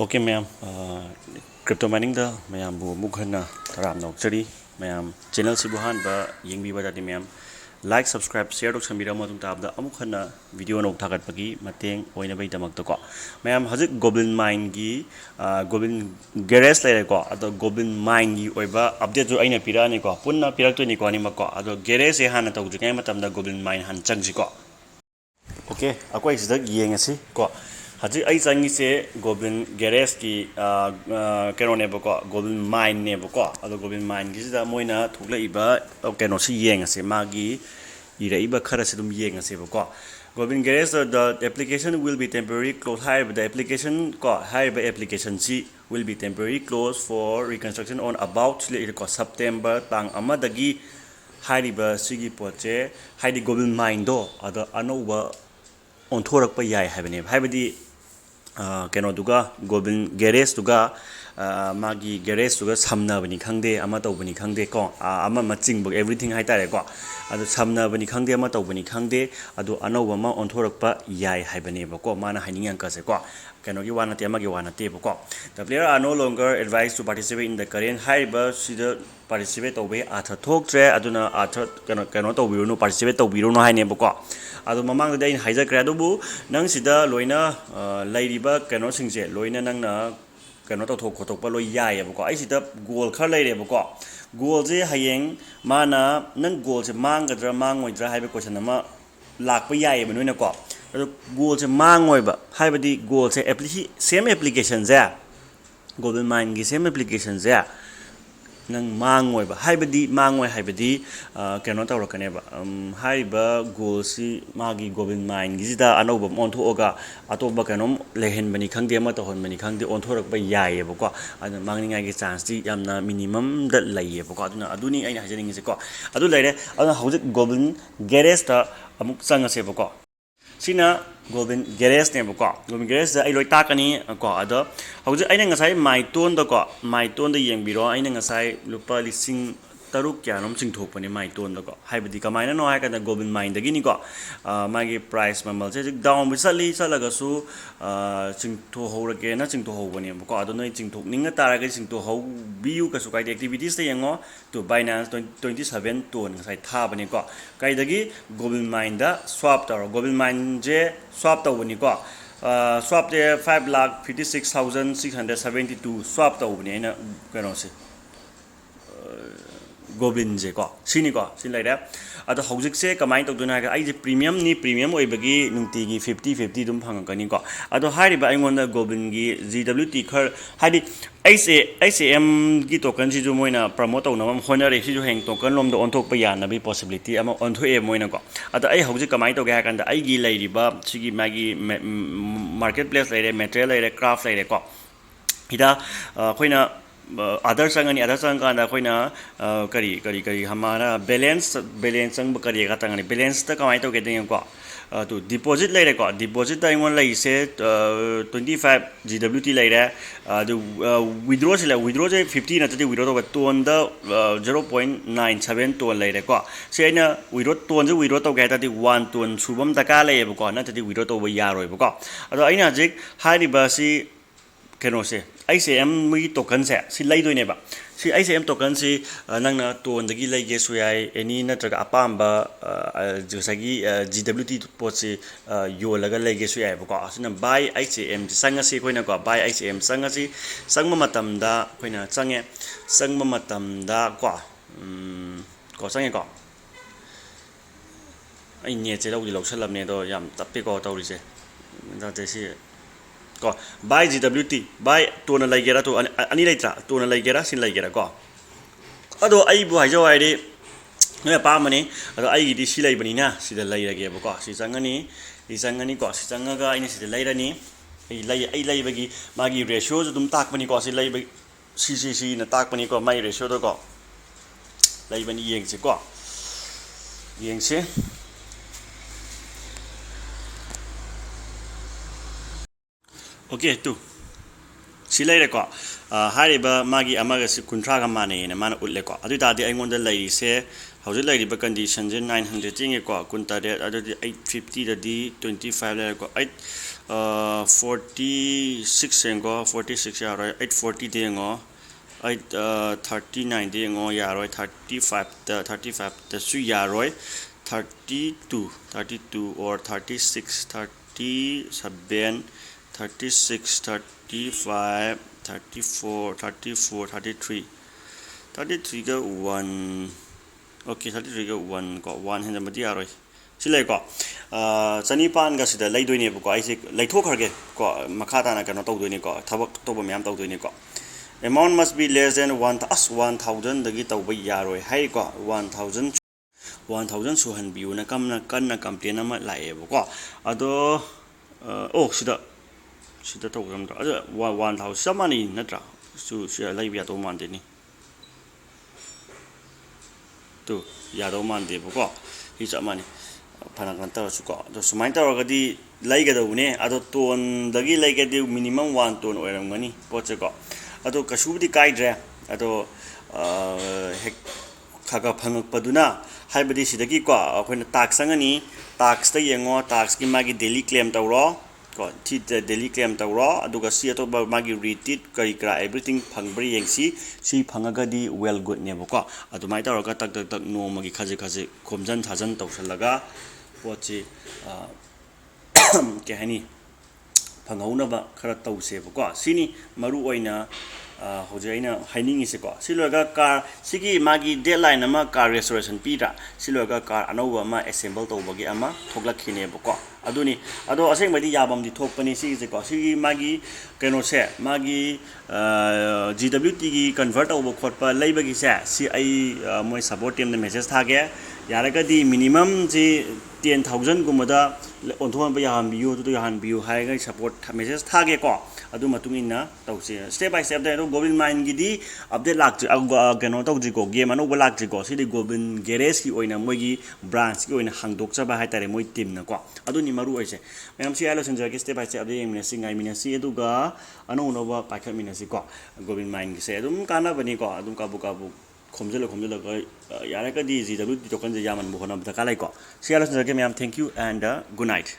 Okay, ma'am. Crypto mining da ma'am bu mukhanna taram nok chari ma'am channel si buhan ba yengbi ba dati ma'am like subscribe share dok sambira mo tung tab da amukhanna video nok thagat pagi mateng oina bai damak to ko ma'am hajik goblin mine gi goblin garage lai ko ado goblin mine gi oiba update jo aina pira ni ko punna pirak to ni ko ni ma ko ado garage e hana tawju kai matam da goblin mine han changji ko okay akoi sida yengasi ko Haji ai changi se Goblin Garage ki keno ne bako Goblin Mine ne bako ado Goblin Mine ki sida moina thukla iba keno si yeng ase magi ira iba khara se dum yeng ase bako Goblin Garage the application will be temporarily closed high the application ko high by application si will be temporarily closed for reconstruction on about September tang amadagi hariba sigi poche haidi Goblin Mine do ado anoba on thorak pa yai habane habadi keno duga Goblin Garage duga magi garage duga samna bani khangde ama taw bani khangde ko ama maching bug everything hai tare ko adu samna bani khangde ama taw bani khangde adu anoba ma onthorak pa yai hai bani ba ko mana haning ang ka se ko keno gi wana te ama gi wana te ba ko the player are no longer advised to participate in the current high ba sida participate to be atha thok tre aduna atha keno to biru no participate to biru no hai ne ba ko adu mamang da in haija kra do bu nang sida loina lairiba keno singje loina nang na keno to thok khotok pa loi yai ba ko ai sida goal khar lai re ba ko goal je hayeng mana nang goal je mangadra mangoidra haiba question ama lak pa yai ba noina ko adu goal je mangoi ba haibadi goal je same application je Goblin Mine gi same application je nang mangoi ba haibadi mangoi haibadi keno tawrakane ba haiba goal si magi Goblin Mine gi da anoba on thoga atoba keno lehen bani khangde ma to hon bani khangde on thorak ba yai ba ko adu mangningai gi chance ti yamna minimum da lai ba ko aduni aina hajaning se ko adu laire adu hojik Goblin Garage ta amuk changa se ba ko sina Goblin Garage ne ba ko Goblin Garage da ai loi takani ko ado hojik aina ngasai maiton da ko maiton da yengbiro aina ngasai lupa lising taruk kya nom sing thok pani maiton da ko haibadi kamaina no hai kana Goblin Mine da gini ko magi price mamal je down bi sali salaga su sing tho horake na sing tho hobani ko ado noi sing thok ninga taraga sing tho ho biu ka su kai activities te yango to Binance 27 ton ngasai tha bani ko kai dagi Goblin Mine da swap taro Goblin Mine je swap tawani ko swap de 5,56,672 swap tawani aina kano se Goblin je ko sini ko sin lai da ado hojik se kamai to duna ga ai je premium oi bagi nungti gi 50 dum phang ka ni ko ado hari ba aingon da Goblin gi GWT khar hadi ICM gi token si ju moina promote to nam honor si ju heng token lom do on thok pa ya na bi possibility ama on tho e moina ko ado ai hojik kamai to ga kan da ai gi lai ri ba sigi magi marketplace lai re material lai re craft lai re ko ida khoina other sangani other sangana khoina kari hamara balance sang kari ga tangani balance ta kamai to gedeng ko to deposit lai re ko deposit ta ingon lai se 25 GWT lai re the withdraw se withdraw je 50 na te withdraw to ton da 0.97 ton lai re ko se na withdraw ton je withdraw to ga ta 1 ton subam ta ka lai ko na te withdraw to ba ya roi ko ado aina jik hari ba si keno se ICM mi token se si lai doi ne ba si ICM token si nangna ton dagi lai ge su yai any na traga apamba josagi GWT pot si yo laga lai ge su yai ba ko asina buy ICM sanga si koina ko buy ICM sanga si sangma matam da koina change sangma matam da ko sange ko ai ne che lau di lau salam ne do yam tappe ko tauri se da te si ko buy GWT buy to na lai gera to ani lai tra to na lai gera sin lai gera ko ado ai bu hai jo ai ri ne pa mani ado ai gi di si lai bani na si da lai ra ge ba ko si changani ko si changaga ai ni si lai ra ni ai lai bagi magi ratio ju dum tak bani ko si lai bagi si na tak bani ko mai ratio do ko lai bani yeng se ko yeng se okay tu silai re ko hariba magi amaga si kuntra ga mane ne mana utle ko adu ta di aingon da lai se hauji lai ba condition je 900 ting ko kunta de adu 850 da di 25 le ko 46 yengo 46 yaroi 840 dengo 39 dengo yaroi 35 the su yaroi 32 or 36 37 36 35 34 33 ga 1 okay 33 ga 1 ko 1 hen madi yaroi silai ko chanipan ga sida lai doine ko ai se lai thokharge ko makha ta na kano tawdoine ko thabak toba myam tawdoine ko amount must be less than 1000 dagi tawba yaroi hai ko 1000 suhan biu na kanna complain ama lae ko ado sida tawgram da 1000 samani natra su lai bia to mande ni tu ya do mande ko hi chamani phanakan ta su ko do sumain ta gadi lai ga do ne ado ton dagi lai ga di minimum 1 ton oiram gani poche ko ado kasubdi kaidre ado hek khaga phangak paduna haibadi sidagi ko akoina tax sangani tax ta yengo tax ki magi daily claim tawro ko thi daily claim tawro aduga si to magi retit kari kra everything phangbri yengsi si phangagadi well good ne ko adumai tawra tak no magi khaje khomjan thajan tawsalaga pochi ke hani phanghauna ba khara tawse ko sini maru oina hojaina haining is ko siloga car sigi magi deadline ama car restoration pira siloga car anova ma assemble tawbagi ama thoglakhine ko aduni ado aseng badi yabam di thokpani sigi ko sigi magi keno se magi gwt gi convert over khotpa leibagi se si ai moi support team the message thage yaragadi minimum ji 10000 gumada onthon ba yahan biu haiga support message thage ko adu matungina tawse step by step da goblin mine gidi update lak keno tawji ko game ano lak ji ko sidi goblin garage ki oina moigi branch ki oina hangdok chaba hai tare moi team na ko adu ni maru oise mayam si alo senja ki step by step update yemina singai mina si eduga ano no ba paikha mina si ko goblin mine gi se adum kana bani ko adum kabu khomjela ko yara ka di ji w token je yaman bo hona ta kalai ko si alo senja ki mayam thank you and good night